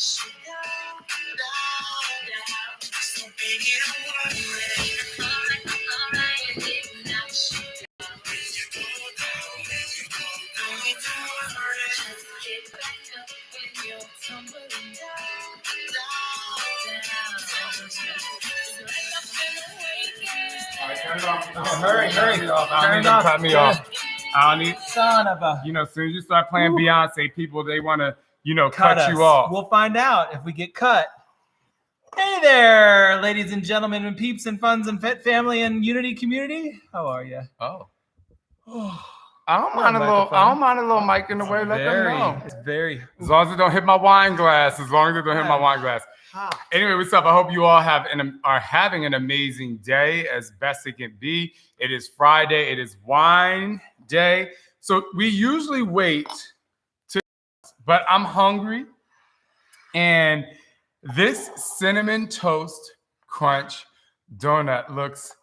Turn it off. Hurry. Turn it off. I don't need to cut me off. I don't need, son of a. as soon as you start playing Beyonce, people, they want to, cut you off. We'll find out if we get cut. Hey there, ladies and gentlemen, and peeps and funs and fit family and unity community. How are you? Oh. I don't mind a little mic in the way. Let them know. It's very. As long as it don't hit my wine glass. Anyway, what's up? I hope you all are having an amazing day as best it can be. It is Friday. It is wine day. So we usually wait but I'm hungry. And this cinnamon toast crunch donut looks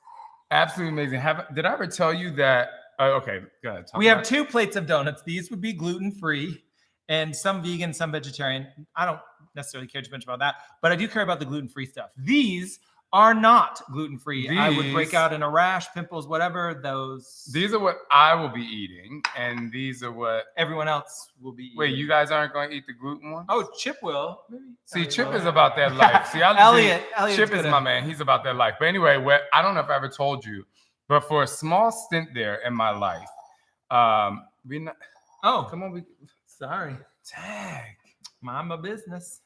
absolutely amazing. Did I ever tell you that? Okay, go ahead. We have 2 plates of donuts. These would be gluten-free and some vegan, some vegetarian. I don't necessarily care too much about that, but I do care about the gluten-free stuff. These are not gluten-free. I would break out in a rash, pimples, whatever those. These are what I will be eating, and these are what everyone else will be eating. Wait, you guys aren't going to eat the gluten one? Oh, Chip will. Maybe. See, Chip is about that life. See, Chip is my man. He's about that life. But anyway, I don't know if I ever told you, but for a small stint there in my life, come on, sorry. Tag. Mind my business.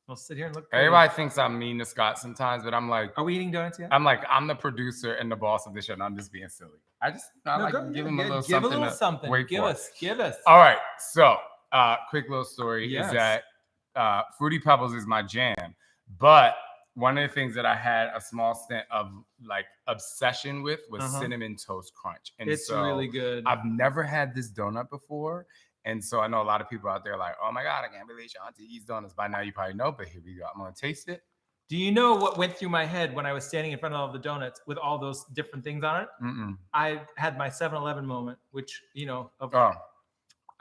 We'll sit here and look. Everybody thinks I'm mean to Scott sometimes, but I'm like, are we eating donuts yet? I'm like, I'm the producer and the boss of this show, and I'm just being silly. Give him a little something. Give us. All right. So, quick little story is that Fruity Pebbles is my jam, but one of the things that I had a small stint of like obsession with was cinnamon toast crunch, and it's really good. I've never had this donut before. And so I know a lot of people out there like, oh my God, I can't believe Shaun eats donuts. By now you probably know, but here we go. I'm going to taste it. Do you know what went through my head when I was standing in front of all the donuts with all those different things on it? I had my 7-Eleven moment, which, I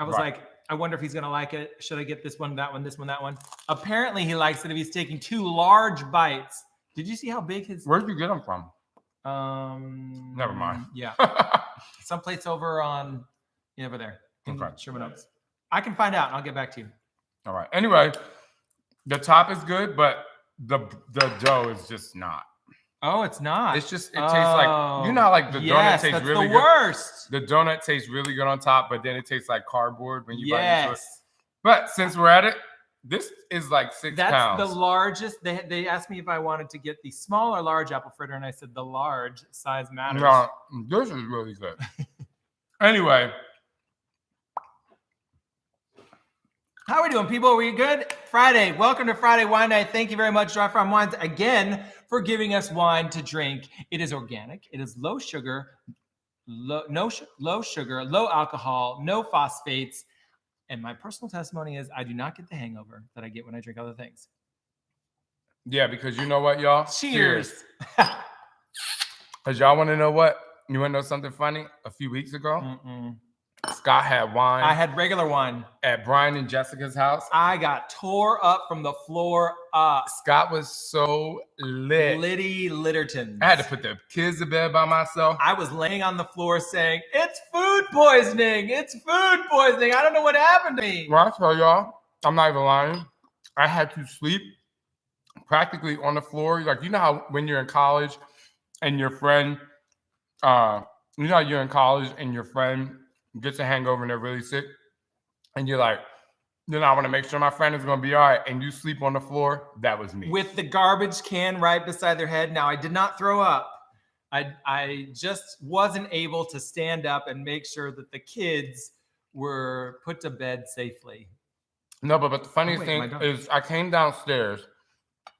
was like, I wonder if he's going to like it. Should I get this one, that one, this one, that one? Apparently he likes it if he's taking 2 large bites. Did you see how big his... Where'd you get them from? Never mind. Yeah. Someplace over on, over there. Okay. Sherman Oaks. I can find out and I'll get back to you. All right. Anyway, the top is good, but the dough is just not. Oh, it's not. It tastes like, like the donut tastes really good. The worst. The donut tastes really good on top, but then it tastes like cardboard when you bite into it. But since we're at it, this is like 6 pounds. That's the largest. They asked me if I wanted to get the small or large apple fritter, and I said the large size matters. No, this is really good. Anyway. How are we doing, people? Are we good? Friday. Welcome to Friday Wine Night. Thank you very much, Dry Farm Wines, again, for giving us wine to drink. It is organic. It is low sugar, low alcohol, no phosphates. And my personal testimony is I do not get the hangover that I get when I drink other things. Yeah, because you know what, y'all? Cheers. Because y'all want to know what? You want to know something funny? A few weeks ago, Scott had wine. I had regular wine. At Brian and Jessica's house. I got tore up from the floor up. Scott was so lit. Liddy Litterton. I had to put the kids to bed by myself. I was laying on the floor saying, it's food poisoning. It's food poisoning. I don't know what happened to me. Well, I tell y'all, I'm not even lying. I had to sleep practically on the floor. Like, you know how when you're in college and your friend, gets a hangover and they're really sick, and you're like, then I want to make sure my friend is going to be all right, and you sleep on the floor. That was me. With the garbage can right beside their head. Now, I did not throw up. I just wasn't able to stand up and make sure that the kids were put to bed safely. No, but the funniest thing is I came downstairs.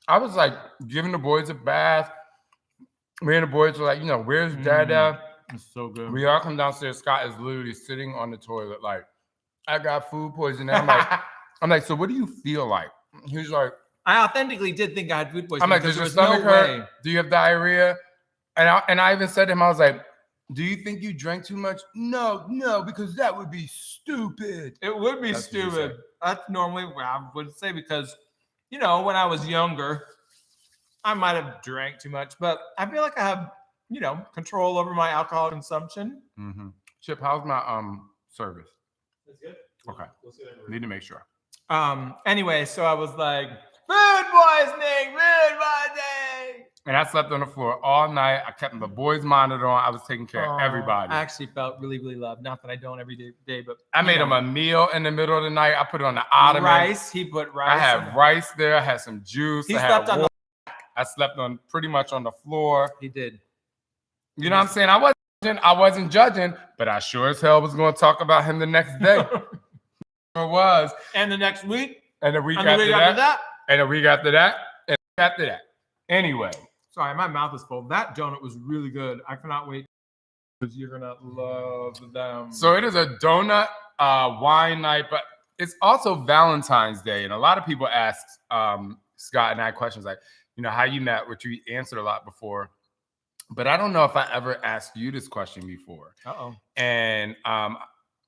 I was like giving the boys a bath. Me and the boys were like, where's Dada? It's so good. We all come downstairs. Scott is literally sitting on the toilet like, I got food poisoning. I'm like, so what do you feel like? He's like, I authentically did think I had food poisoning. I'm like, does your stomach hurt? Do you have diarrhea? And I even said to him, I was like, do you think you drank too much? No, because that would be stupid. It would be stupid. That's normally what I would say, because you know, when I was younger, I might have drank too much, but I feel like I have, you know, control over my alcohol consumption. Mm-hmm. Chip, how's my service? That's good. Okay. Need to make sure. Anyway, so I was like, food poisoning. And I slept on the floor all night. I kept the boys' monitor on. I was taking care of everybody. I actually felt really, really loved. Not that I don't every day, but I made him a meal in the middle of the night. I put it on the ottoman. Rice. He put rice. I had rice there. I had some juice. He slept on I slept on pretty much on the floor. He did. You know what I'm saying? I wasn't judging, but I sure as hell was going to talk about him the next day. It was. And the next week. And the week after that. And the week after that. And after that. Anyway. Sorry, my mouth is full. That donut was really good. I cannot wait. Because you're going to love them. So it is a donut wine night, but it's also Valentine's Day. And a lot of people ask Scott and I questions like, you know, how you met, which you answered a lot before. But I don't know if I ever asked you this question before. Uh-oh. And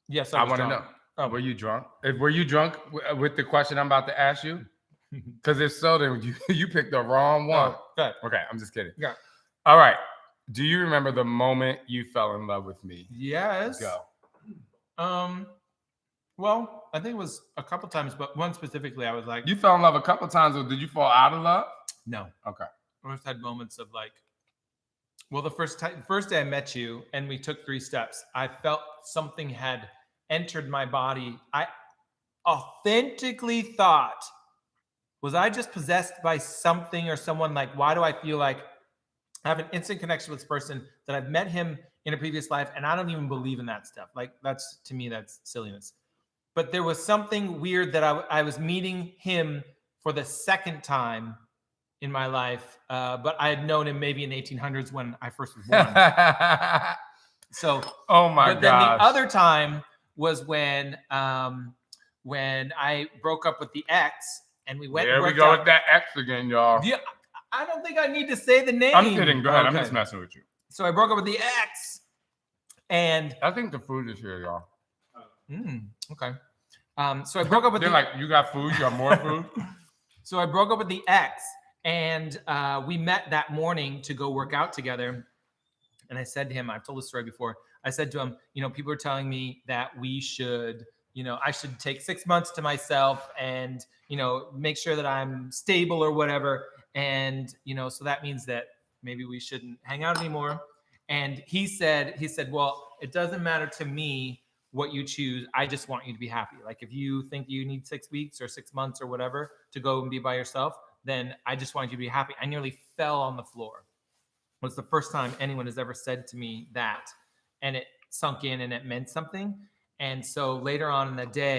yes, I want to know. Oh, were you drunk? Were you drunk with the question I'm about to ask you? Because if so, then you picked the wrong one. Oh, okay, I'm just kidding. Yeah. All right. Do you remember the moment you fell in love with me? Yes. Go. Well, I think it was a couple times, but one specifically, I was like, you fell in love a couple times, or did you fall out of love? No. Okay. I just had moments of like, well, the first day I met you and we took 3 steps, I felt something had entered my body. I authentically thought, was I just possessed by something or someone? Like, why do I feel like I have an instant connection with this person that I've met him in a previous life, and I don't even believe in that stuff. Like, that's, to me, that's silliness. But there was something weird that I was meeting him for the second time in my life, but I had known him maybe in the 1800s when I first was born. So, oh my god! But then the other time was when I broke up with the ex, and we went. There we go with that ex again, y'all. Yeah, I don't think I need to say the name. I'm kidding. Go ahead. Okay. I'm just messing with you. So I broke up with the ex, and I think the food is here, y'all. Okay. So I broke up with. They're like, you got food. You got more food. So I broke up with the ex, and we met that morning to go work out together. And I said to him, I've told this story before. I said to him, you know, people are telling me that we should, you know, I should take 6 months to myself and, you know, make sure that I'm stable or whatever. And, you know, so that means that maybe we shouldn't hang out anymore. And he said, well, it doesn't matter to me what you choose. I just want you to be happy. Like, if you think you need 6 weeks or 6 months or whatever to go and be by yourself, then I just want you to be happy. I nearly fell on the floor. It was the first time anyone has ever said to me that, and it sunk in and it meant something. And so later on in the day,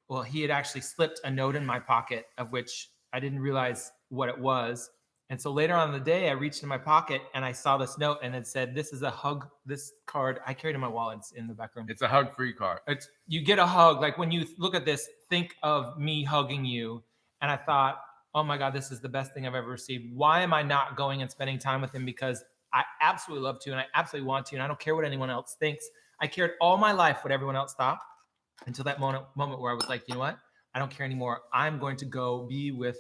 well, he had actually slipped a note in my pocket, of which I didn't realize what it was. And so later on in the day, I reached in my pocket and I saw this note, and it said, this is a hug. This card I carried in my wallet. It's in the back room. It's a hug-free card. It's, you get a hug. Like, when you look at this, think of me hugging you. And I thought, oh my God, this is the best thing I've ever received. Why am I not going and spending time with him? Because I absolutely love to, and I absolutely want to, and I don't care what anyone else thinks. I cared all my life what everyone else thought, until that moment where I was like, you know what? I don't care anymore. I'm going to go be with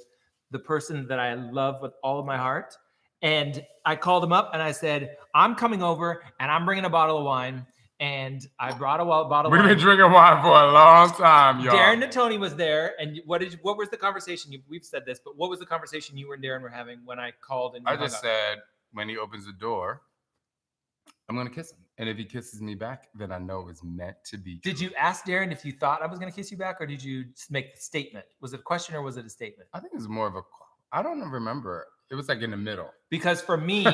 the person that I love with all of my heart. And I called him up and I said, I'm coming over and I'm bringing a bottle of wine. And I brought a bottle of wine. We've been drinking wine for a long time, y'all. Darren and Tony was there. And what was the conversation? We've said this, but what was the conversation you and Darren were having when I called? And I just said, when he opens the door, I'm going to kiss him. And if he kisses me back, then I know it's meant to be. Did you ask Darren if you thought I was going to kiss you back, or did you make the statement? Was it a question or was it a statement? I think it was more of a, I don't remember. It was like in the middle. Because for me,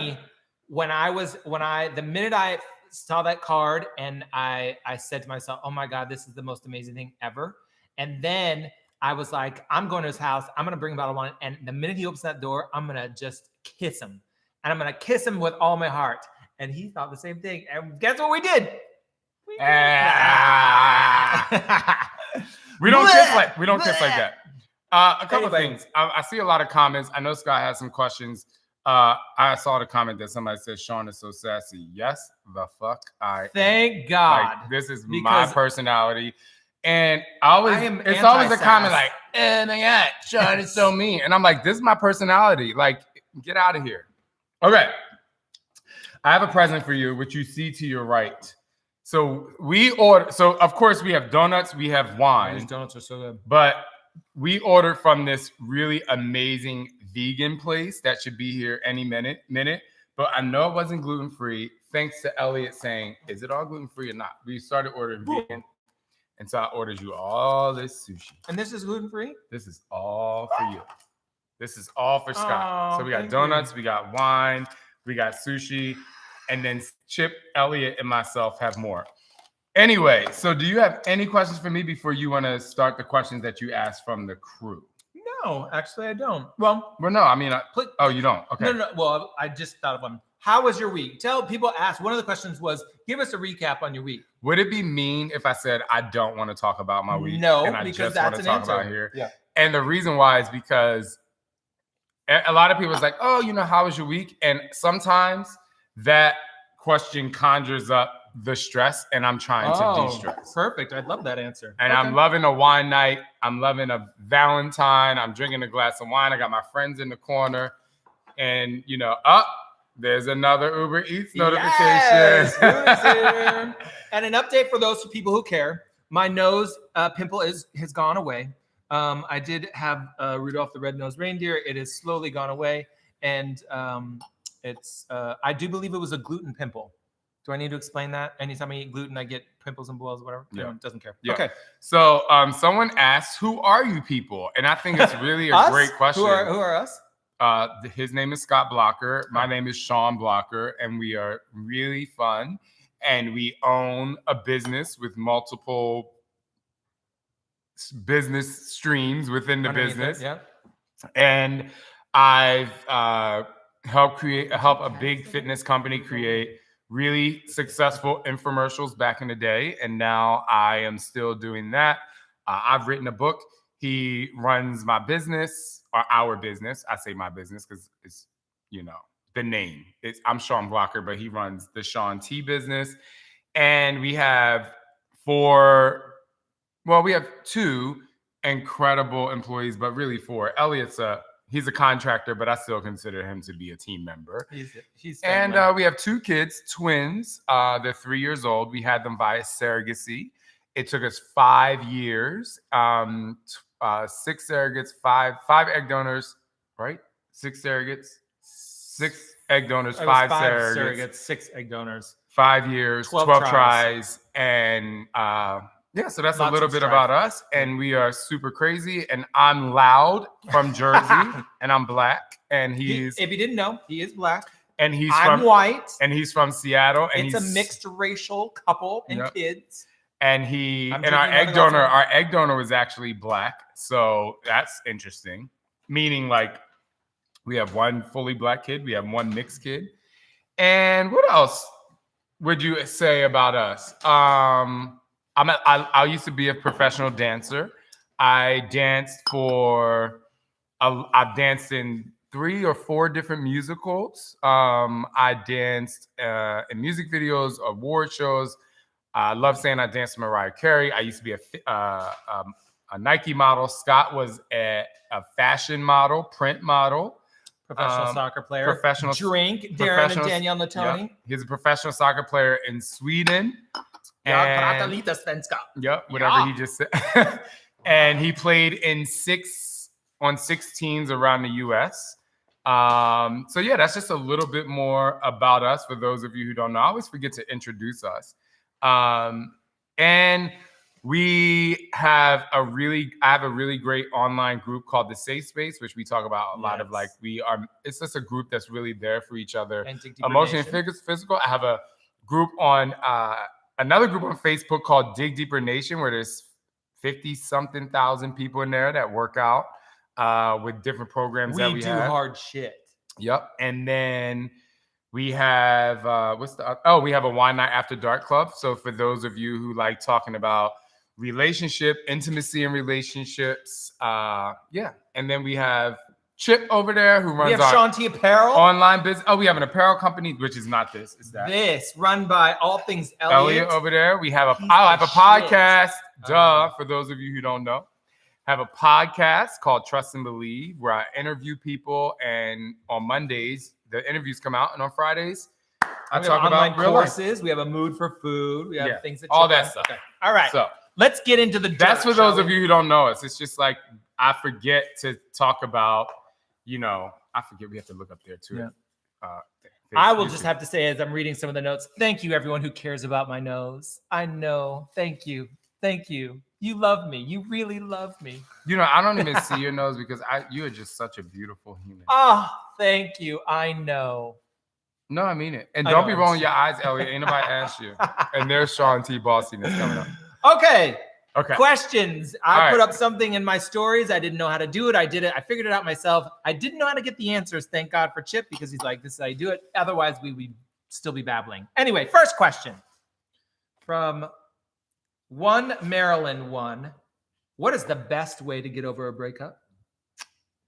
the minute I saw that card, and I said to myself, oh my God, this is the most amazing thing ever. And then I was like, I'm going to his house. I'm going to bring a bottle of wine. And the minute he opens that door, I'm going to just kiss him. And I'm going to kiss him with all my heart. And he thought the same thing. And guess what we did? We don't kiss like that. A couple of things. I see a lot of comments. I know Scott has some questions. I saw the comment that somebody said Shaun is so sassy. Yes, the fuck I Thank God. Like, this is my personality. And it's always a comment like, oh my God, Shaun is so mean. And I'm like, this is my personality. Like, get out of here. Okay. I have a present for you, which you see to your right. So of course we have donuts, we have wine. These donuts are so good. But we ordered from this really amazing vegan place that should be here any minute. But I know it wasn't gluten-free, thanks to Elliot saying, is it all gluten-free or not? We started ordering vegan. And so I ordered you all this sushi. And this is gluten-free? This is all for you. This is all for Scott. So we got donuts, we got wine, we got sushi, and then Chip, Elliot, and myself have more. Anyway, so do you have any questions for me before you want to start the questions that you asked from the crew? No, actually, I don't. Well, no, I mean, you don't. Okay. No. Well, I just thought of one. How was your week? Tell people, ask. One of the questions was, give us a recap on your week. Would it be mean if I said I don't want to talk about my week? No, and I because just that's want to an talk answer. about here. Yeah. And the reason why is because a lot of people is like, oh, how was your week? And sometimes that question conjures up the stress, and I'm trying to de-stress. Perfect. I'd love that answer. And I'm loving a wine night. I'm loving a Valentine. I'm drinking a glass of wine. I got my friends in the corner. And, there's another Uber Eats notification. Yes, and an update for those people who care. My nose pimple has gone away. I did have Rudolph the Red-Nosed Reindeer. It has slowly gone away. And I do believe it was a gluten pimple. Do I need to explain that? Anytime I eat gluten, I get pimples and boils, whatever. Yeah. No, doesn't care. Yeah. Okay. So someone asked, who are you people? And I think it's really a great question. Who are us? His name is Scott Blocker. My name is Shaun Blocker, and we are really fun. And we own a business with multiple business streams within the business. Yeah. And I've helped a big fitness company create really successful infomercials back in the day. And now I am still doing that. I've written a book. He runs my business, or our business. I say my business because it's, the name. I'm Shaun Blocker, but he runs the Shaun T business. And we have we have 2 incredible employees, but really 4. Elliot's he's a contractor, but I still consider him to be a team member. He's and we have 2 kids, twins. They're 3 years old. We had them via surrogacy. It took us 5 years, 6 surrogates, 5 egg donors, right? 6 surrogates, 6 egg donors, 5 surrogates, 6 egg donors, 5 years, 12 tries. And so that's a little bit about us. And we are super crazy. And I'm Loud from Jersey, and I'm black. And if you didn't know, he is black. And I'm white. And he's from Seattle. And it's a mixed racial couple and kids. And our egg donor was actually black. So that's interesting. Meaning, like, we have 1 fully black kid, we have 1 mixed kid. And what else would you say about us? I used to be a professional dancer. I've danced in 3 or 4 different musicals. I danced in music videos, award shows. I love saying I danced with Mariah Carey. I used to be a Nike model. Scott was a fashion model, print model. Professional soccer player. Darren and Danielle Natoni. Yep. He's a professional soccer player in Sweden. Whatever he just said. And he played on 6 teams around the U.S. That's just a little bit more about us for those of you who don't know. I always forget to introduce us. And I have a really great online group called The Safe Space, which we talk about a lot of, like, it's just a group that's really there for each other. Emotionally and physical. I have a group on, another group on Facebook called Dig Deeper Nation, where there's 50-something thousand people in there that work out with different programs that we have. We do hard shit. Yep. And then we have, we have a Wine Night After Dark Club. So for those of you who like talking about intimacy in relationships, And then we have Chip over there who runs our Shaun T Apparel online business. Oh, we have an apparel company, which is not this. It's that. This run by all things Elliot over there. We have I have a podcast. For those of you who don't know, have a podcast called Trust and Believe where I interview people, and on Mondays the interviews come out, and on Fridays I talk about real courses. Life. We have a mood for food. We have things that all that stuff. Okay. All right. So let's get into the dirt. That's for those of you who don't know us. It's just like I forget to talk about, I forget we have to look up there too. Yeah. I will just have to say, as I'm reading some of the notes, thank you, everyone who cares about my nose. I know. Thank you. Thank you. You love me. You really love me. I don't even see your nose because you are just such a beautiful human. Oh, thank you. I know. No, I mean it. And don't be rolling your eyes, Elliot. Ain't nobody asked you. And there's Shaun T. Bossiness coming up. Okay. Questions. I put up something in my stories. I didn't know how to do it. I did it. I figured it out myself. I didn't know how to get the answers. Thank God for Chip, because he's like, this is how you do it. Otherwise, we would still be babbling. Anyway, first question from Maryland 1. What is the best way to get over a breakup?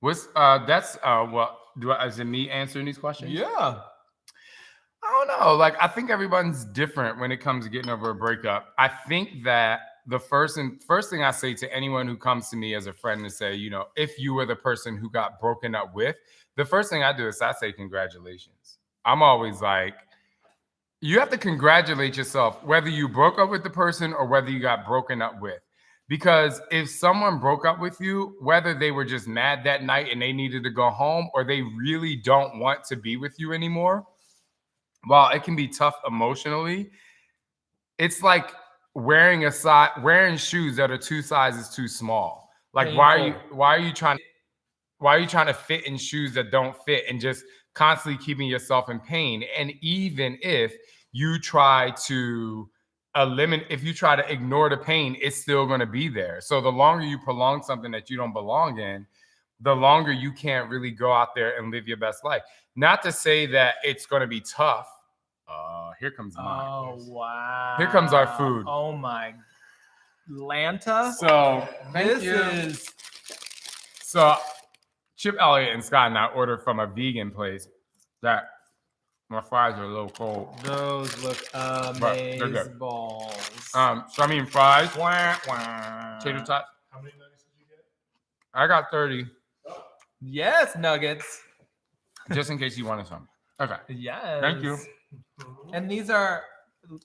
Is it me answering these questions? Yeah. I don't know. Like, I think everyone's different when it comes to getting over a breakup. I think that the first thing I say to anyone who comes to me as a friend to say, if you were the person who got broken up with, the first thing I do is I say congratulations. I'm always like, you have to congratulate yourself whether you broke up with the person or whether you got broken up with. Because if someone broke up with you, whether they were just mad that night and they needed to go home or they really don't want to be with you anymore, while it can be tough emotionally, it's like wearing shoes that are 2 sizes too small. Like, why are you trying to fit in shoes that don't fit and just constantly keeping yourself in pain? And even if you try to ignore the pain, it's still going to be there. So the longer you prolong something that you don't belong in, the longer you can't really go out there and live your best life. Not to say that it's going to be tough. Here comes mine. Oh, wow. Here comes our food. Oh, my Lanta. So, So, Chip, Elliott, and Scott and I ordered from a vegan place that my fries are a little cold. Those look amazing. They're good. Balls. So I mean fries. Wah, wah. Tater tots. How many nuggets did you get? I got 30. Yes, nuggets. Just in case you wanted some. Okay. Yes. Thank you. And these are,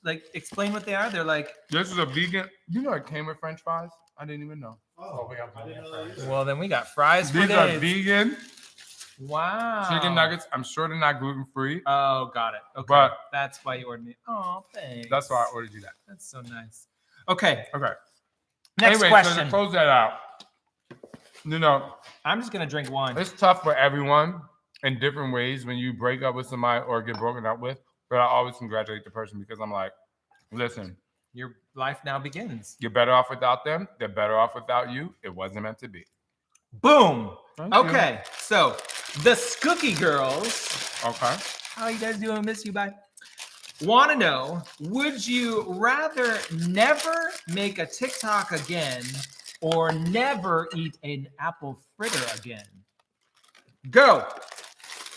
like, explain what they are. They're like. This is a vegan. It came with French fries? I didn't even know. Oh, we have fries. Well, then we got fries for These days. are vegan. Wow. Chicken nuggets. I'm sure they're not gluten-free. Oh, got it. Okay. But that's why you ordered me. Oh, thanks. That's why I ordered you that. That's so nice. Okay. Next question. So to close that out, I'm just going to drink wine. it's tough for everyone in different ways when you break up with somebody or get broken up with. But I always congratulate the person because I'm like, listen. Your life now begins. You're better off without them. They're better off without you. It wasn't meant to be. Boom. Thank okay. You. So the Skookie Girls. Okay. How you guys doing? Miss you. Bye. Want to know, would you rather never make a TikTok again or never eat an apple fritter again? Go.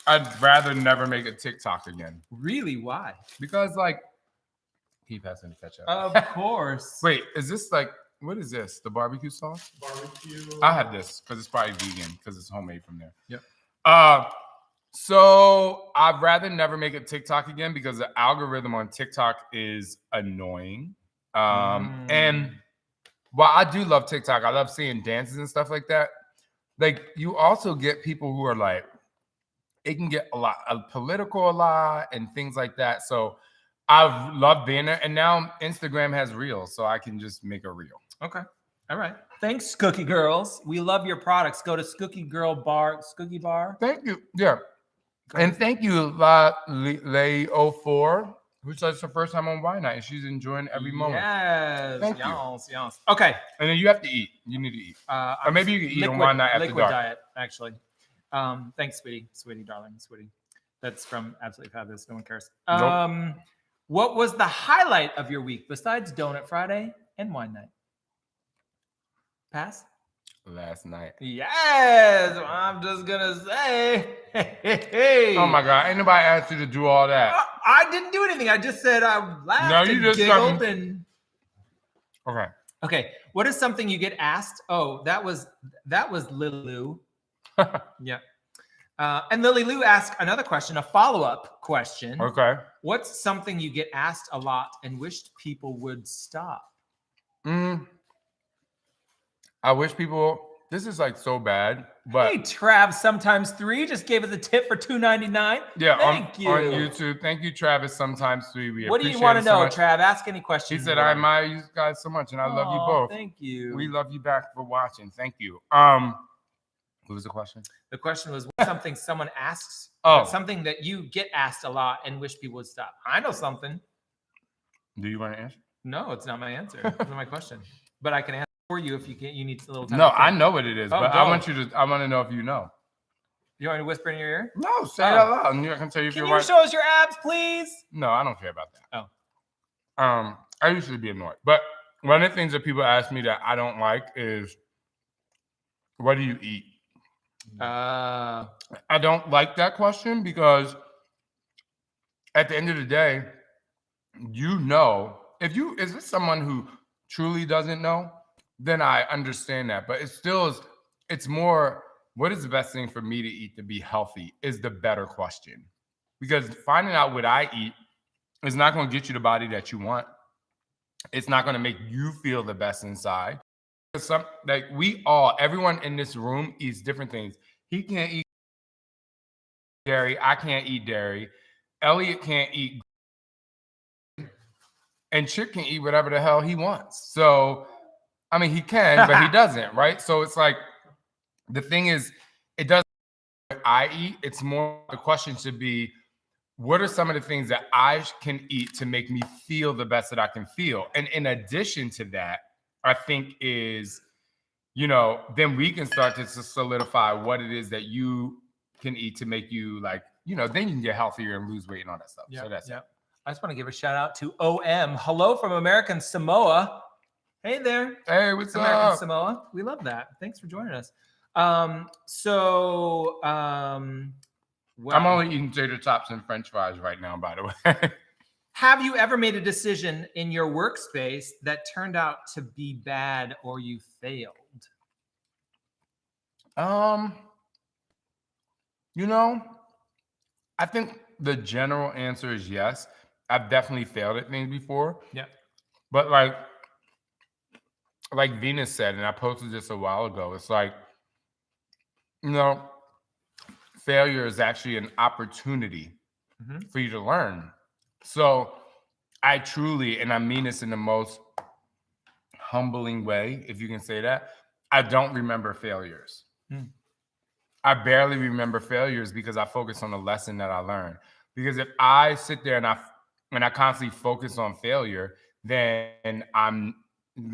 I'd rather never make a TikTok again. Really? Why? Because, keep passing the ketchup. Of course. Wait, is this what is this? The barbecue sauce? Barbecue. I have this because it's probably vegan because it's homemade from there. Yep. So I'd rather never make a TikTok again because the algorithm on TikTok is annoying. And while I do love TikTok, I love seeing dances and stuff like that. Like, you also get people who are it can get political a lot and things like that. So I've loved being there. And now Instagram has Reels, so I can just make a reel. Okay. All right. Thanks, Skookie Girls. We love your products. Go to Skookie Bar. Thank you. Yeah. And thank you, Leo4, who says it's her first time on Wine Night and she's enjoying every moment. Yes. Thank you. Yes. Okay. And then you have to eat. You need to eat. Or maybe you can eat on Wine Night after liquid dark. Diet, actually. Thanks, sweetie, darling, sweetie. That's from Absolutely Fabulous. No one cares. Nope. What was the highlight of your week besides Donut Friday and Wine Night? Pass. Last night. Yes, I'm just gonna say. Hey. Oh my God! Ain't nobody asked you to do all that. I didn't do anything. I just said I laughed and giggled and. Okay. Okay. What is something you get asked? Oh, that was Lily Lou. Yeah. And Lily Lou asked another question, a follow-up question. Okay. What's something you get asked a lot and wished people would stop? I wish people. This is like so bad, but Hey, Trav, sometimes 3 just gave us a tip for $2.99. yeah, Thank you on YouTube. Thank you, Travis. Sometimes 3. We What do you appreciate want to it so know, much. Trav? Ask any question. He said, "I admire you guys so much, and I love you both." Thank you. We love you back for watching. Thank you. What was the question? The question was something someone asks. Something that you get asked a lot and wish people would stop. I know something. Do you want to answer? No, it's not my answer. It's not my question. But I can answer for you if you can. You need a little time. No, I know what it is, but go. I want to know if you know. You want me to whisper in your ear? No, say it out loud, and I can tell you if Can you're you right. show us your abs, please? No, I don't care about that. Oh. I usually be annoyed, but one of the things that people ask me that I don't like is, "What do you eat?" I don't like that question because at the end of the day, if it's someone who truly doesn't know, then I understand that. But it's more, what is the best thing for me to eat to be healthy is the better question. Because finding out what I eat is not going to get you the body that you want. It's not going to make you feel the best inside. Everyone in this room eats different things. He can't eat dairy. I can't eat dairy. Elliot can't eat. And Chick can eat whatever the hell he wants. So, I mean, he can, but he doesn't, right? So it's like, the thing is, it doesn't matter what I eat. It's more, the question should be, what are some of the things that I can eat to make me feel the best that I can feel? And in addition to that, I think is, then we can start to solidify what it is that you can eat to make you then you can get healthier and lose weight and all that stuff. Yep, So that's it. I just want to give a shout out to OM. Hello from American Samoa. Hey there. Hey, what's American up? Samoa. We love that. Thanks for joining us. I'm only eating tater tots and French fries right now, by the way. Have you ever made a decision in your workspace that turned out to be bad or you failed? I think the general answer is yes. I've definitely failed at things before. Yeah. But like Venus said, and I posted this a while ago, it's like, failure is actually an opportunity for you to learn. So I truly, and I mean this in the most humbling way, if you can say that, I don't remember failures. I barely remember failures because I focus on the lesson that I learned. Because if I sit there and I constantly focus on failure, then I'm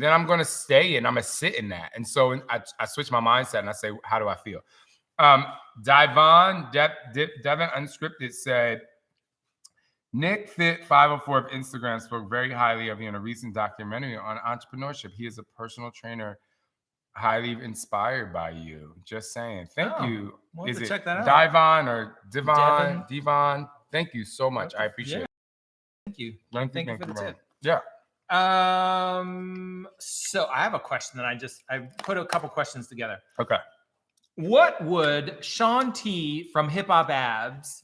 going to stay and I'm going to sit in that. And so I switch my mindset and I say, how do I feel? Devin Unscripted said, Nick Fit 504 of Instagram spoke very highly of you in a recent documentary on entrepreneurship. He is a personal trainer, highly inspired by you. Just saying. Thank you. We'll is it check that out. Divon or Devon? Thank you so much. I appreciate it. Thank you. Thank you for the tip. Yeah. So I have a question that I put a couple questions together. Okay. What would Shaun T from Hip Hop Abs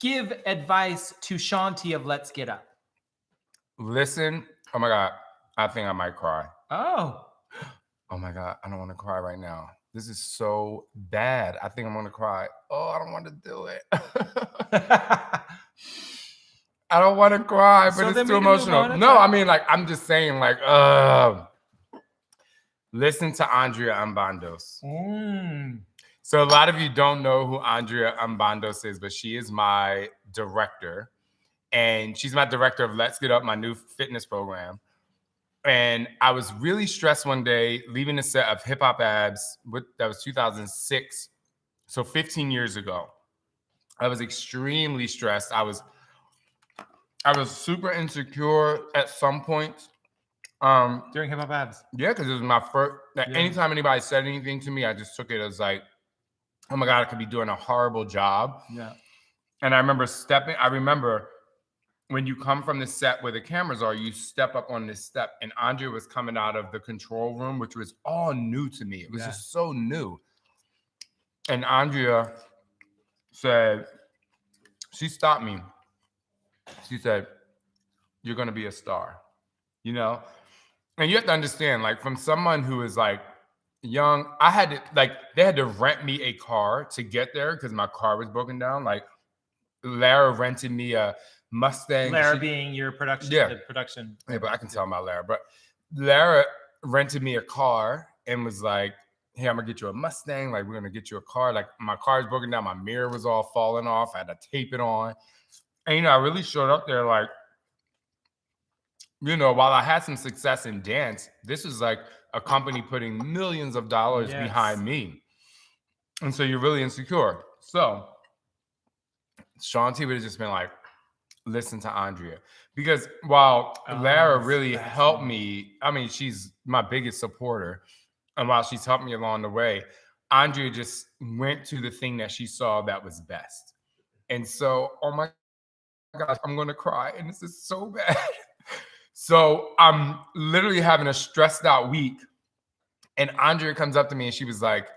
give advice to Shaun T of Let's Get Up? Listen. Oh my God. I think I might cry. Oh my God. I don't want to cry right now. This is so bad. I think I'm going to cry. Oh, I don't want to do it. I don't want to cry, but it's too emotional. No, I mean, I'm just saying, listen to Andrea Ambandos. So a lot of you don't know who Andrea Ambandos is, but she is my director. And she's my director of Let's Get Up, my new fitness program. And I was really stressed one day leaving the set of Hip Hop Abs. That was 2006. So 15 years ago. I was extremely stressed. I was super insecure at some point. During Hip Hop Abs? Yeah, because it was my first. Anytime anybody said anything to me, I just took it as like, oh my God, I could be doing a horrible job. Yeah. And I remember when you come from the set where the cameras are, you step up on this step. And Andrea was coming out of the control room, which was all new to me. It was just so new. And Andrea said, she stopped me. She said, "You're going to be a star," you know? And you have to understand, like, from someone who is like young, I had to, like, they had to rent me a car to get there because my car was broken down. Like, Lara rented me a Mustang. Lara being your production. Yeah. The production. Yeah, but I can tell about Lara. But Lara rented me a car and was like, "Hey, I'm gonna get you a Mustang. Like, we're gonna get you a car." Like, my car is broken down. My mirror was all falling off. I had to tape it on. And, you know, I really showed up there like, you know, while I had some success in dance, this is like a company putting millions of dollars behind me. And so you're really insecure. So Shaun T would have just been like, listen to Andrea. Because while Lara really helped me, I mean, she's my biggest supporter. And while she's helped me along the way, Andrea just went to the thing that she saw that was best. And so, oh my gosh, I'm going to cry. And this is so bad. So I'm literally having a stressed out week. And Andrea comes up to me and she was like,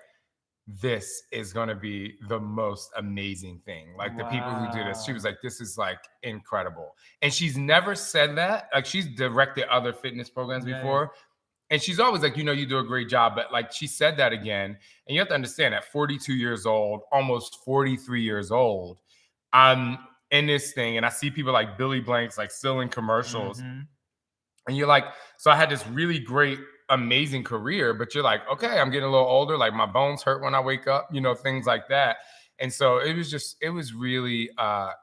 "This is going to be the most amazing thing." Like, the people who do this, she was like, "This is like incredible." And she's never said that. Like, she's directed other fitness programs before. And she's always like, "You know, you do a great job." But like, she said that again. And you have to understand, at 42 years old, almost 43 years old, I'm in this thing and I see people like Billy Blanks, like, still in commercials. And you're like, so I had this really great, amazing career, but you're like, okay, I'm getting a little older. Like, my bones hurt when I wake up, you know, things like that. And so it was really,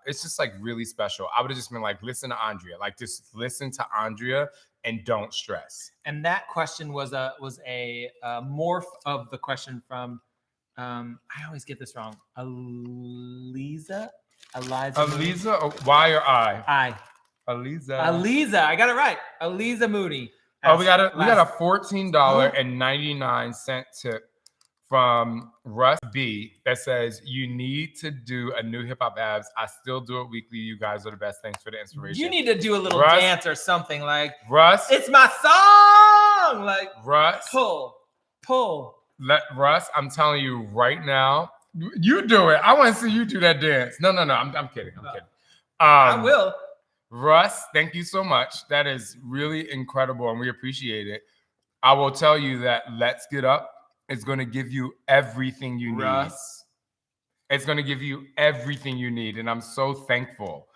it's just like really special. I would have just been like, listen to Andrea, like, just listen to Andrea and don't stress. And that question was a morph of the question from, I always get this wrong. Eliza, or Y or I? Eliza, I got it right. Eliza Moody. Oh, we got a $14.99 tip from Russ B that says, "You need to do a new hip hop abs. I still do it weekly. You guys are the best. Thanks for the inspiration." You need to do a little dance or something, like, Russ, it's my song. Like, Russ, pull. Russ, I'm telling you right now, you do it. I want to see you do that dance. No. I'm kidding. I'm kidding. I will. Russ, thank you so much. That is really incredible, and we appreciate it. I will tell you that Let's Get Up is going to give you everything you need. It's going to give you everything you need, and I'm so thankful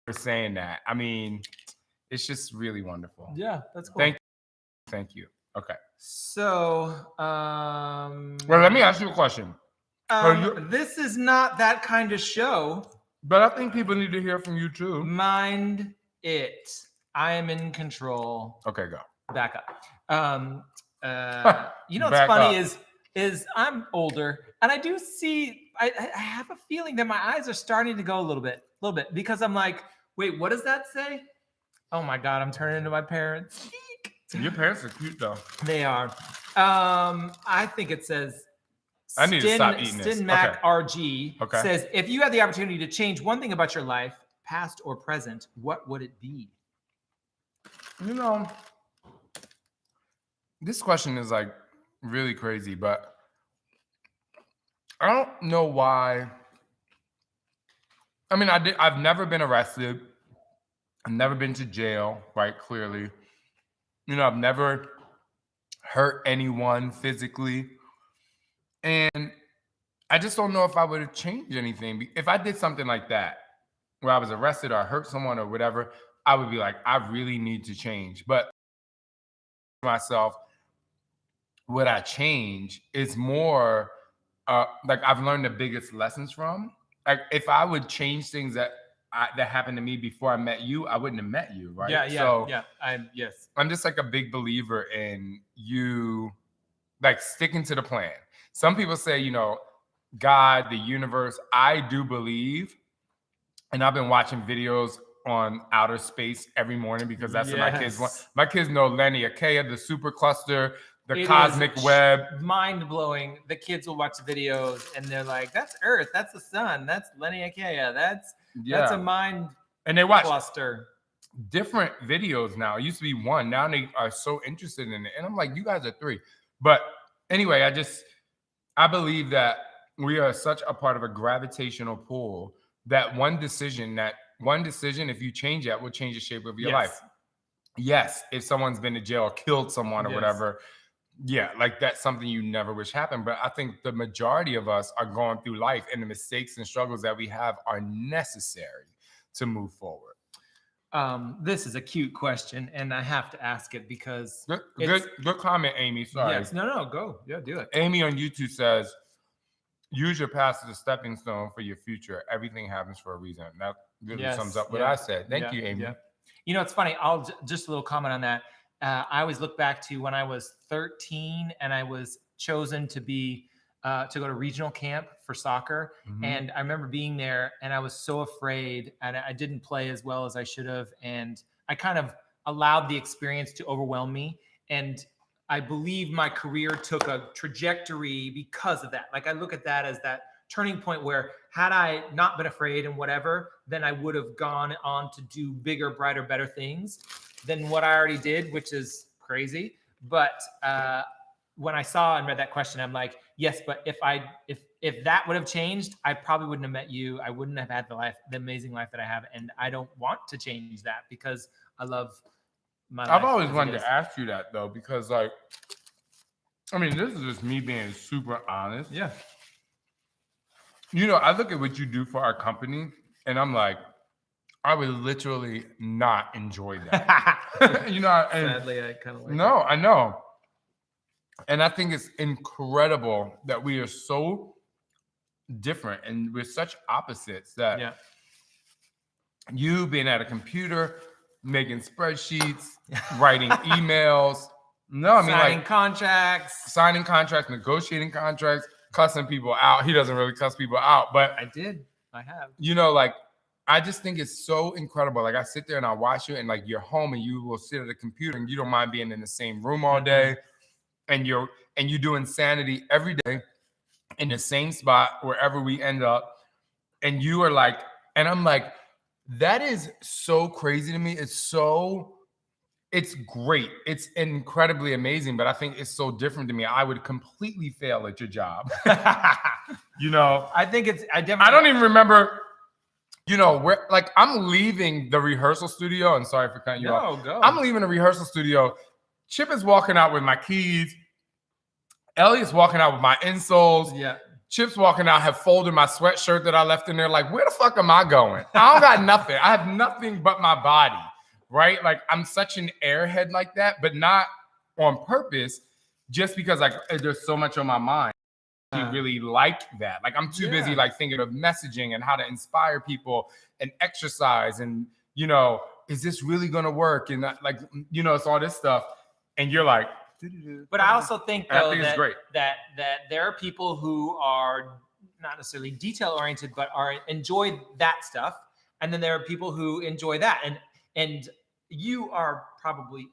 for saying that. I mean, it's just really wonderful. Yeah, that's cool. Thank you. Okay. So, well, let me ask you a question. This is not that kind of show. But I think people need to hear from you too. Mind it. I am in control. Okay, go. Back up. You know what's funny is I'm older, and I do see. I have a feeling that my eyes are starting to go a little bit, because I'm like, wait, what does that say? Oh my God, I'm turning into my parents. Your parents are cute though. They are. I think it says. I need to stop eating this. Mac RG says, if you had the opportunity to change one thing about your life, past or present, what would it be? You know, this question is like really crazy, but I don't know why. I mean, I've never been arrested. I've never been to jail, right? Clearly. You know, I've never hurt anyone physically. And I just don't know if I would have changed anything. If I did something like that, where I was arrested or I hurt someone or whatever, I would be like, I really need to change. But myself, what I change is more like I've learned the biggest lessons from. Like, if I would change things that happened to me before I met you, I wouldn't have met you, right? I'm just like a big believer in you, like, sticking to the plan. Some people say, you know, God, the universe. I do believe, and I've been watching videos on outer space every morning because that's what my kids want. My kids know Lenny Akea, the supercluster, the cosmic web. Mind blowing. The kids will watch videos and they're like, "That's Earth. That's the sun. That's Lenny Akea. That's a mind And they watch cluster. different videos now. It used to be one. Now they are so interested in it. And I'm like, you guys are 3. But anyway, I believe that we are such a part of a gravitational pull that one decision, if you change that, will change the shape of your life. Yes, if someone's been to jail or killed someone or whatever, yeah, like that's something you never wish happened. But I think the majority of us are going through life, and the mistakes and struggles that we have are necessary to move forward. This is a cute question, and I have to ask it because good comment, Amy. Sorry. Yes, no, go. Yeah, do it. Amy on YouTube says, use your past as a stepping stone for your future. Everything happens for a reason. That really sums up what I said. Thank you, Amy. Yeah. You know, it's funny. I'll just a little comment on that. I always look back to when I was 13 and I was chosen to go to regional camp for soccer. Mm-hmm. And I remember being there and I was so afraid and I didn't play as well as I should have. And I kind of allowed the experience to overwhelm me. And I believe my career took a trajectory because of that. Like I look at that as that turning point where had I not been afraid and whatever, then I would have gone on to do bigger, brighter, better things than what I already did, which is crazy. But when I saw and read that question, I'm like, yes, but if that would have changed, I probably wouldn't have met you. I wouldn't have had the amazing life that I have. And I don't want to change that because I love my life. I've always wanted to ask you that though, because like, I mean, this is just me being super honest. Yeah. You know, I look at what you do for our company and I'm like, I would literally not enjoy that. You know, sadly, I kind of like no, I know. And I think it's incredible that we are so different and we're such opposites that you being at a computer, making spreadsheets, writing emails. No, I mean signing contracts, negotiating contracts, cussing people out. He doesn't really cuss people out, but I have. You know, like I just think it's so incredible. Like I sit there and I watch you and like you're home and you will sit at a computer and you don't mind being in the same room all day. And you do insanity every day in the same spot wherever we end up. And you are like, and I'm like, that is so crazy to me. It's great. It's incredibly amazing, but I think it's so different to me. I would completely fail at your job. You know, I don't even remember, you know, where like I'm leaving the rehearsal studio. And sorry for cutting you off. Go. I'm leaving the rehearsal studio. Chip is walking out with my keys. Elliot's walking out with my insoles. Yeah. Chip's walking out, have folded my sweatshirt that I left in there. Like, where the fuck am I going? I don't got nothing. I have nothing but my body, right? Like, I'm such an airhead like that, but not on purpose, just because like there's so much on my mind. I really like that. Like, I'm too busy like thinking of messaging and how to inspire people and exercise and, you know, is this really going to work? And like, you know, it's all this stuff. And you're like, but I also think though it's great. that there are people who are not necessarily detail oriented, but enjoy that stuff. And then there are people who enjoy that. And you are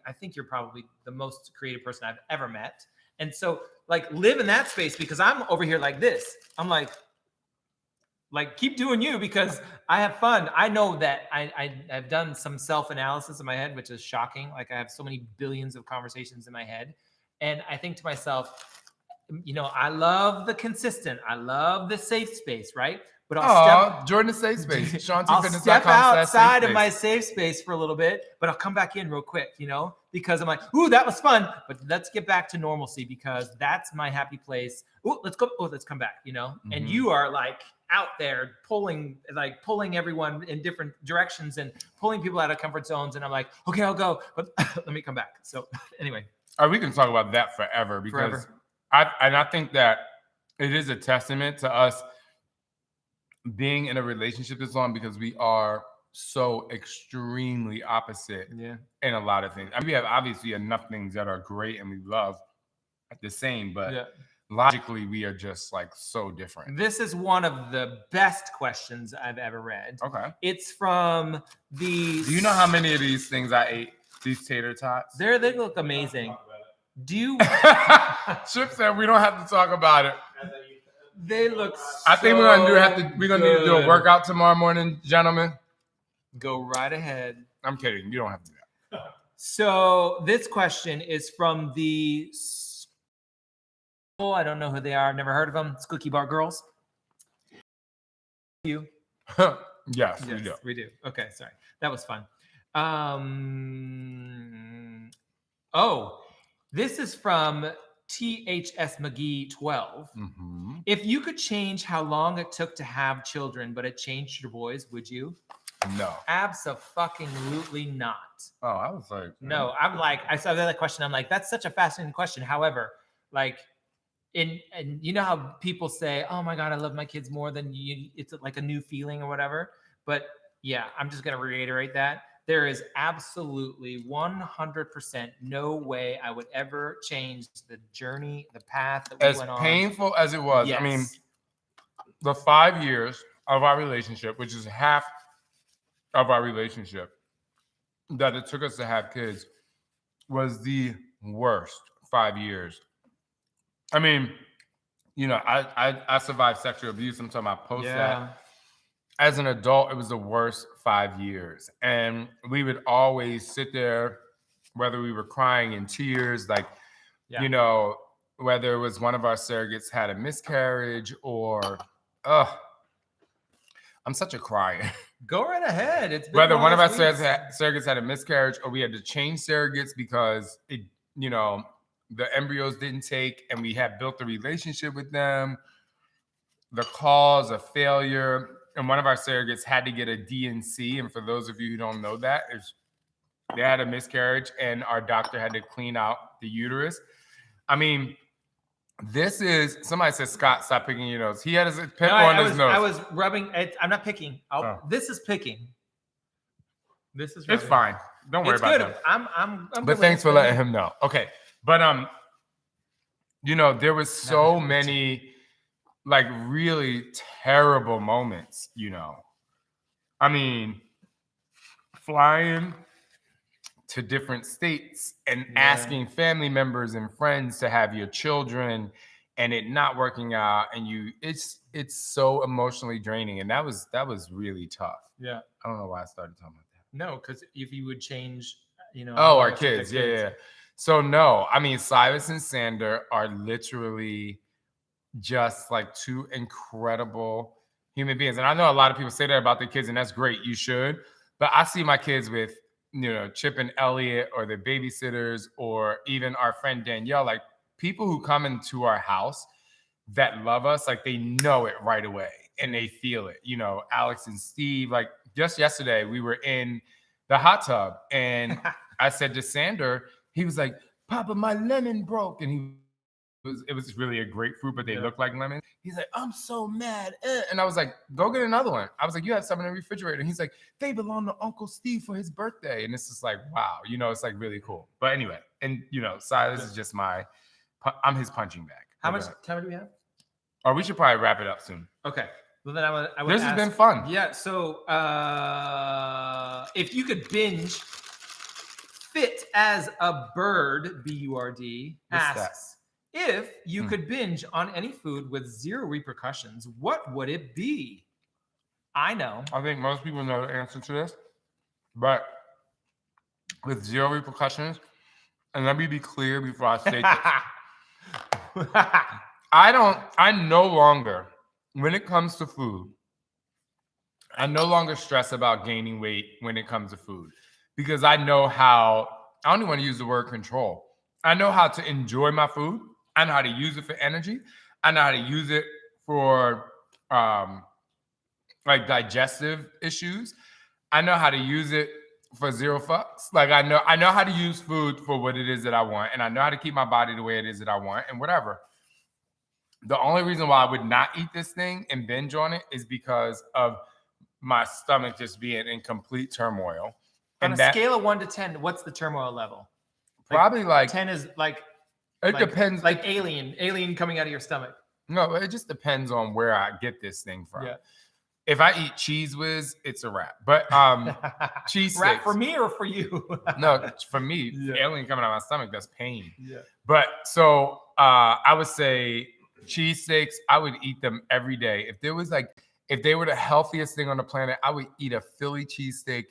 I think you're probably the most creative person I've ever met. And so like live in that space because I'm over here like this. I'm like keep doing you because I have fun. I know that I've done some self-analysis in my head, which is shocking. Like I have so many billions of conversations in my head. And I think to myself, you know, I love the consistent. I love the safe space, right? But Jordan is safe space. Shaun, I'll step outside of my safe space for a little bit, but I'll come back in real quick, you know, because I'm like, ooh, that was fun. But let's get back to normalcy because that's my happy place. Ooh, let's go. Oh, let's come back, you know. Mm-hmm. And you are like out there pulling everyone in different directions and pulling people out of comfort zones. And I'm like, okay, I'll go, but let me come back. So anyway. We can talk about that forever because I think that it is a testament to us being in a relationship this long because we are so extremely opposite in a lot of things. I mean, we have obviously enough things that are great and we love the same, but logically we are just like so different. This is one of the best questions I've ever read. Okay. It's from Do you know how many of these things I ate? These tater tots? They look amazing. Do you? Chip said we don't have to talk about it. They look. I think we're gonna need to do a workout tomorrow morning, gentlemen. Go right ahead. I'm kidding. You don't have to do that. So this question is from the I don't know who they are. I've never heard of them. It's Cookie Bar Girls. You? Yes, we do. We do. Okay, sorry. That was fun. Oh, this is from THS McGee 12. Mm-hmm. If you could change how long it took to have children, but it changed your boys, would you? No. Absolutely not. Oh, I was like, no. I'm like, I saw that question. I'm like, that's such a fascinating question. However, like, and you know how people say, "Oh my God, I love my kids more than you." It's like a new feeling or whatever. But yeah, I'm just gonna reiterate that there is absolutely 100% no way I would ever change the journey, the path that we went on. As painful as it was, yes. I mean, the 5 years of our relationship, which is half of our relationship, that it took us to have kids, was the worst 5 years. I mean, you know, I survived sexual abuse. Sometimes I post that. As an adult, it was the worst 5 years. And we would always sit there, whether we were crying in tears, like, you know, whether it was one of our surrogates had a miscarriage or, I'm such a crier. Go right ahead. It's been whether one of our surrogates had a miscarriage or we had to change surrogates because it, you know, the embryos didn't take and we had built a relationship with them. The cause of failure, and one of our surrogates had to get a D&C. And for those of you who don't know that, is they had a miscarriage and our doctor had to clean out the uterus. I mean, this is, somebody said, Scott, stop picking your nose. He had his pimple on his nose. I was rubbing it. I'm not picking. This is picking. This is rubbing. It's fine. Don't worry about it. I'm but thanks for letting him know. Okay. But you know, there was so many like really terrible moments, you know. I mean, flying to different states and asking family members and friends to have your children and it not working out, and it's so emotionally draining, and that was really tough. Yeah. I don't know why I started talking about that. No, because if you would change, you know. Oh, our kids. Yeah. So no, I mean, Silas and Sander are literally just like two incredible human beings. And I know a lot of people say that about their kids, and that's great. You should. But I see my kids with, you know, Chip and Elliot or their babysitters or even our friend Danielle, like people who come into our house that love us, like they know it right away and they feel it. You know, Alex and Steve, like just yesterday we were in the hot tub and I said to Sander, he was like, "Papa, my lemon broke." And it was really a grapefruit, but they look like lemons. He's like, "I'm so mad." And I was like, "Go get another one." I was like, "You have some in the refrigerator." And he's like, "They belong to Uncle Steve for his birthday." And it's just like, wow, you know, it's like really cool. But anyway, and you know, Silas is just I'm his punching bag. How much time do we have? Oh, we should probably wrap it up soon. Okay. Well, then I would This has been fun. Yeah. So if you could binge fit as a bird, BURD, asks, if you could binge on any food with zero repercussions, what would it be? I know. I think most people know the answer to this, but with zero repercussions, and let me be clear before I state this. I no longer, when it comes to food, I no longer stress about gaining weight when it comes to food because I know how, I don't even want to use the word control. I know how to enjoy my food. I know how to use it for energy. I know how to use it for like digestive issues. I know how to use it for zero fucks. Like I know how to use food for what it is that I want, and I know how to keep my body the way it is that I want, and whatever. The only reason why I would not eat this thing and binge on it is because of my stomach just being in complete turmoil. On a scale of 1 to 10, what's the turmoil level? Probably like 10 is like it depends. Like alien coming out of your stomach. No, it just depends on where I get this thing from. Yeah. If I eat Cheese Whiz, it's a wrap. But cheese sticks. Wrap for me or for you? No, for me, alien coming out of my stomach, that's pain. Yeah. But so I would say cheese sticks, I would eat them every day. If there was like if they were the healthiest thing on the planet, I would eat a Philly cheesesteak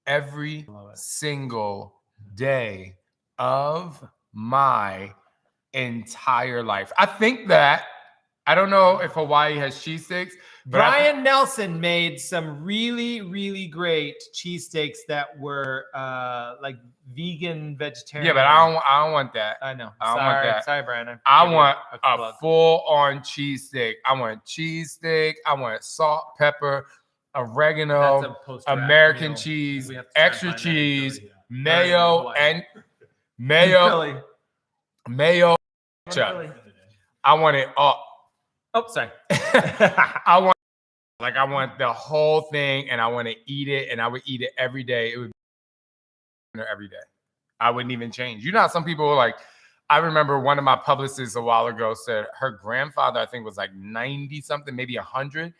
every single day of my entire life. I think that, I don't know if Hawaii has cheesesteaks. Brian Nelson made some really, really great cheesesteaks that were like vegan, vegetarian. Yeah, but I don't want that. I know. I don't want that. Sorry, Brian. I want a full-on cheesesteak. I want cheesesteak. I want salt, pepper, oregano, American cheese, extra cheese, mayo, and mayo. Mayo. I want it all. Oh, sorry. I want the whole thing, and I want to eat it, and I would eat it every day. It would be every day. I wouldn't even change. You know how some people were like, I remember one of my publicists a while ago said her grandfather, I think, was like 90 something, maybe 100,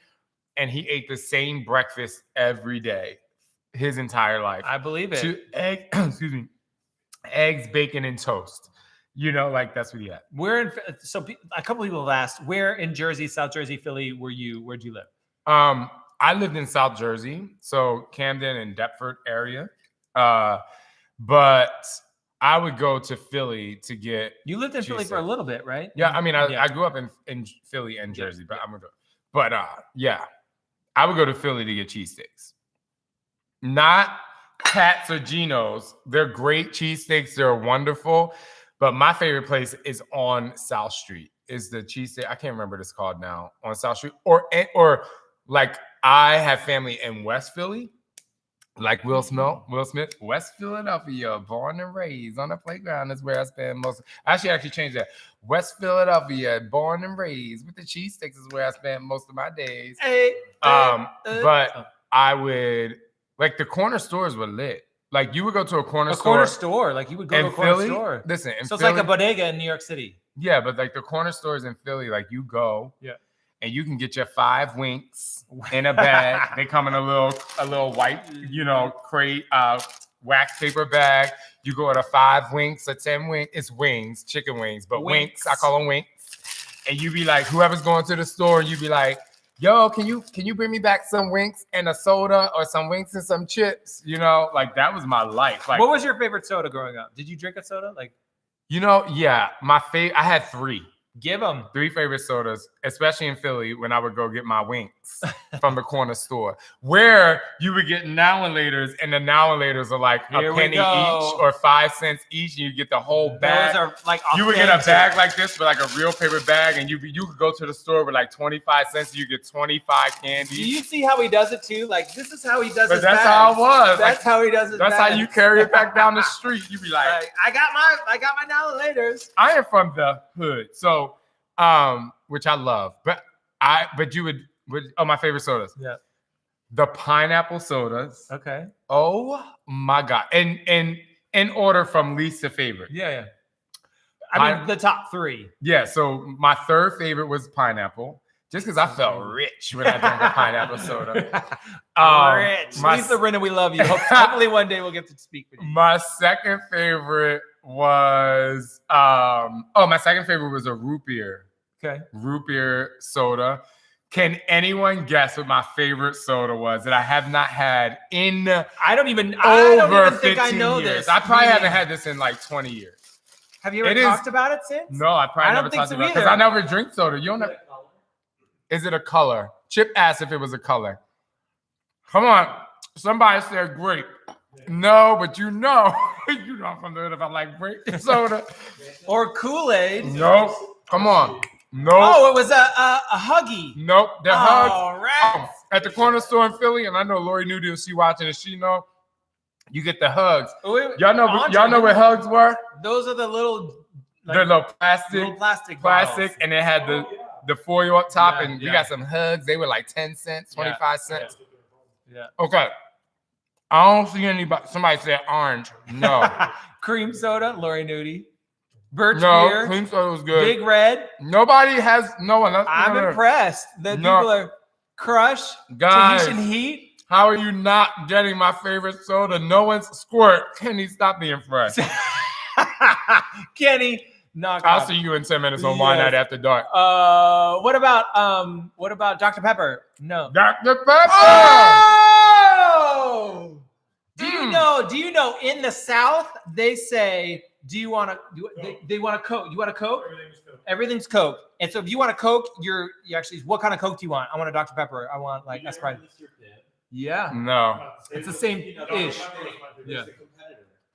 and he ate the same breakfast every day his entire life. I believe it. Excuse me, eggs, bacon, and toast. You know, like that's what he had. So a couple people have asked, where in Jersey, South Jersey, Philly were you? Where'd you live? I lived in South Jersey, so Camden and Deptford area. But I would go to Philly to get. You lived in Philly for a little bit, right? Yeah, I mean, I grew up in Philly and Jersey, but I'm gonna go. But yeah, I would go to Philly to get cheesesteaks. Not Pat's or Geno's. They're great cheesesteaks. They're wonderful. But my favorite place is on South Street. Is the cheesesteak? I can't remember what it's called now. On South Street, or like I have family in West Philly, like Will Smith, West Philadelphia, born and raised on the playground is where I spend most. I actually changed that. West Philadelphia, born and raised with the cheesesteaks is where I spend most of my days. But I would like the corner stores were lit. Like you would go to a corner store. Like you would go to a corner store. Listen, so it's like a bodega in New York City. Yeah, but like the corner stores in Philly, like you go, and you can get your 5 winks in a bag. They come in a little white, crate, wax paper bag. You go to 5 winks or 10 winks. It's wings, chicken wings, but winks. I call them winks. And you be like, whoever's going to the store, and you be like, yo, can you bring me back some winks and a soda or some winks and some chips? Like that was my life. Like, what was your favorite soda growing up? Did you drink a soda? Like, yeah, I had 3. Give them 3 favorite sodas, especially in Philly when I would go get my winks from the corner store, where you would get now and laters, and the now and laters are like a penny each or 5 cents each, and you get the whole bag. Those are like you would get a bag like this with like a real paper bag, and you could go to the store with like 25 cents, and you get 25 candies. Do you see how he does it too? Like this is how he does it. But that's how it was. That's how he does it. That's how you carry it back down the street. You be like, I got my now and laters. I am from the hood, so which I love, but you would my favorite sodas. Yeah. The pineapple sodas. Okay. Oh my God. And in order from least to favorite. Yeah. I mean the top 3. Yeah. So my 3rd favorite was pineapple, just because I felt rich when I drank a pineapple soda. Rich. Lisa Rinna, we love you. Hopefully one day we'll get to speak with you. My second favorite was my second favorite was a root beer. Okay. Root beer soda. Can anyone guess what my favorite soda was that I have not had in I don't even think I know years? this. I probably haven't had this in like 20 years. Have you ever talked about it since? No, I probably never talked about it because I never drink soda. You don't know. Is it a color? Chip asked if it was a color. Come on. Somebody said grape. No, but I'm from the hood if I like grape soda. Or Kool-Aid. Nope. Come on. Nope. Oh, it was a Huggy. Nope. The Hugs. All right. At the corner store in Philly, and I know Lori knew this. She watching and she know. You get the Hugs. Y'all know what Hugs were? Those are the little. They're little plastic, bottles. and it had the foil up top, and we got some Hugs. They were like 10 cents, 25 cents. Yeah. Okay. I don't see anybody. Somebody said orange. No. Cream soda, Lori Nudie. Birch beer. Cream soda was good. Big Red. Nobody has no one. I'm impressed that people are Crush. Guys, Tahitian Heat. How are you not getting my favorite soda? No one's Squirt. Kenny, stop being fresh. Kenny, Knock I'll off. see you in 10 minutes on Wine Yes. Night After Dark. What about Dr. Pepper? No. Dr. Pepper! Oh! Do you know in the South they say, do you want to they want a Coke? You want a Coke? Everything's Coke. And so if you want a Coke, you actually, what kind of Coke do you want? I want a Dr. Pepper. I want like a Sprite. Yeah. No. It's the same ish. Yeah.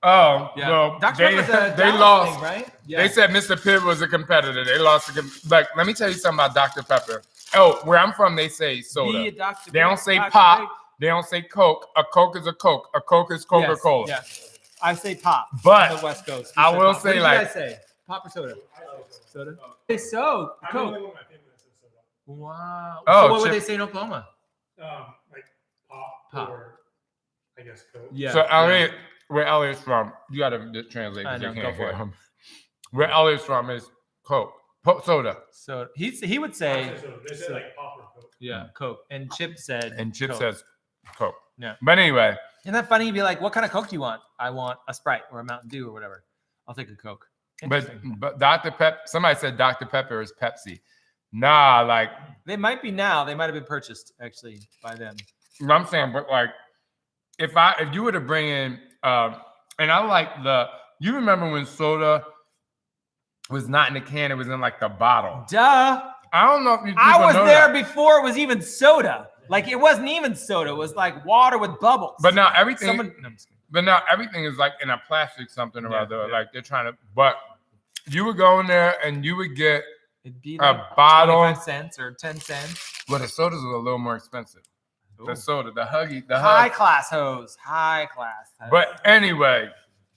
Oh, Yeah. well, Dr. they Pepper's a they Dallas lost. thing, right? Yeah. They said Mr. Pibb was a competitor. They lost. Like, let me tell you something about Dr. Pepper. Oh, where I'm from, they say soda. Be a Dr. They don't Pepper, say Dr. pop. Pepper. They don't say Coke. A Coke is a Coke. A Coke is Coca-Cola. Yes. I say pop. But on the West Coast. I will pop. say, what did like- you guys say? Pop or soda? Soda. Hey, so Coke. Wow. Oh, So what would Chip- they say in Oklahoma? Like pop, Pop. or I guess Coke. Yeah. So Elliot, where Elliot's from, you got to translate. I 'cause you know, can't go for hear it. him. Where Elliot's from is Coke, soda, So he would say They say like pop or Coke. yeah, Coke. And Chip said and Chip Coke. says Coke. Yeah. But anyway, Isn't that funny? You'd be like, what kind of Coke do you want? I want a Sprite or a Mountain Dew or whatever. I'll take a Coke. Interesting. but Dr. Pepper. Somebody said Dr. Pepper is Pepsi. Nah, like They might be now. They might have been purchased actually by them. I'm saying, but like if you were to bring in, and I like you remember when soda was not in the can, it was in like the bottle. Duh. I don't know if you. I people was know there that. before it was even soda. Like it wasn't even soda. It was like water with bubbles. But now everything. No, I'm just kidding. But now everything is like in a plastic something or Yeah, other. yeah. Like they're trying to. But you would go in there and you would get It'd be a like bottle. 25 cents or 10 cents. Well, the sodas are a little more expensive. The Ooh. soda, the huggy, High class hose. High class hose. But anyway,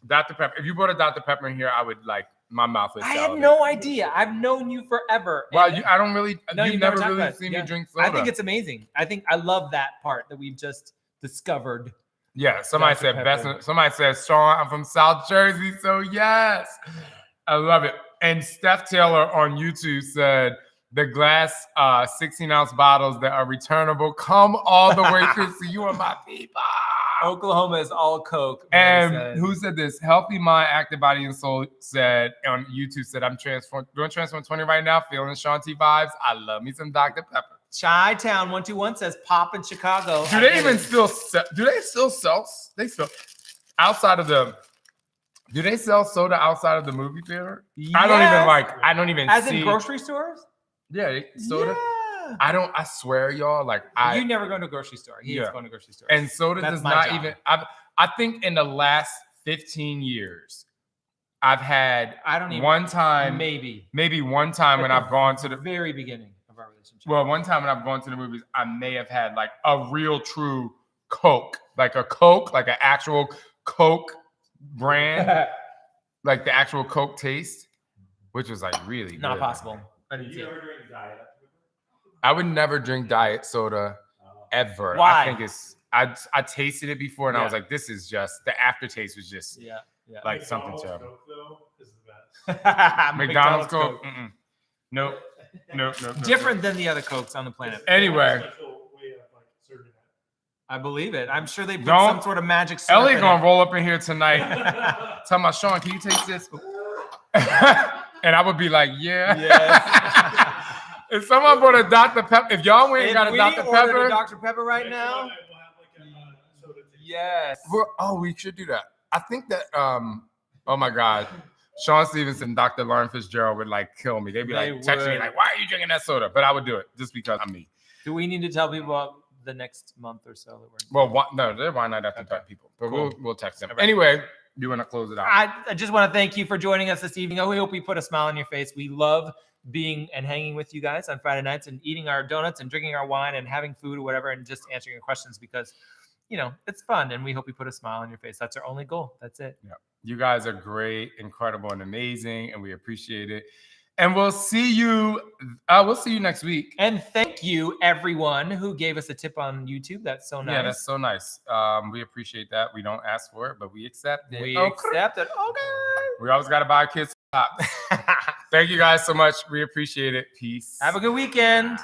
Dr. Pepper. If you brought a Dr. Pepper in here, I would like my mouth would. I had salivate. no idea. I've known you forever. Well, and I don't really. No, you've you've never never talked really about it. seen Yeah. me drink soda. I think it's amazing. I love that part that we've just discovered. Yeah, somebody Dr. said Pepper. best. Somebody said Shaun, I'm from South Jersey, so yes, I love it. And Steph Taylor on YouTube said the glass 16-ounce bottles that are returnable come all the way through. So you are my people. Oklahoma is all Coke. And who said this? Healthy Mind, Active Body and Soul said on YouTube said I'm doing Transform 20 right now, feeling Shaun T vibes. I love me some Dr. Pepper. Chi-Town 121 says pop in Chicago. Do they even still sell? Do they still sell? They still outside of the. Do they sell soda outside of the movie theater? I don't even Yes. I don't even As see. in grocery stores? Yeah, soda. Yeah. I swear, y'all. Like You never go to a grocery store. He is Yeah. going to grocery stores. and soda That's does my not job. even. I think in the last 15 years, I've had I don't even. one time, Maybe. one time when At I've gone to the. very beginning of our relationship. Well, one time when I've gone to the movies, I may have had like a real true Coke, like an actual Coke brand, like the actual Coke taste, which was like really Not good. possible. I didn't Do see you it. ever drink diet? I would never drink diet soda ever. Why? I think I tasted it before and I was Yeah. like, this is just the aftertaste was just Yeah. like something McDonald's terrible. Coke, though, is the best. McDonald's Coke? Nope. Nope. Different than the other Cokes on the planet. Anyway. Special way of like serving it. I believe it. I'm sure they put Don't- some sort of magic syrup Ellie in gonna it. roll up in here tonight talking about Shaun, can you taste this? And I would be like, yeah. Yes. If someone brought a Dr. Pepper, if y'all went and If got a we Dr. ordered Pepper, a Dr. Pepper right now. We'll have like a soda taste. Yes. we should do that. I think that oh my God. Shaun Stevenson, Dr. Lauren Fitzgerald would like kill me. They'd be They like texting me would. like, why are you drinking that soda? But I would do it just because I'm me. Do we need to tell people about the next month or so that we're? Well, no, they're why not after pep people. But Cool. we'll text them. All right. Anyway, you want to close it out? I just want to thank you for joining us this evening. We hope we put a smile on your face. We love being and hanging with you guys on Friday nights and eating our donuts and drinking our wine and having food or whatever and just answering your questions because, it's fun and we hope we put a smile on your face. That's our only goal. That's it. You guys are great, incredible, and amazing, and we appreciate it. And we'll see you next week. And thank you, everyone who gave us a tip on YouTube. That's so nice. Yeah, that's so nice. We appreciate that. We don't ask for it, but we accept it. We Okay. accept it. Okay. We always got to buy kids. Thank you guys so much. We appreciate it. Peace. Have a good weekend.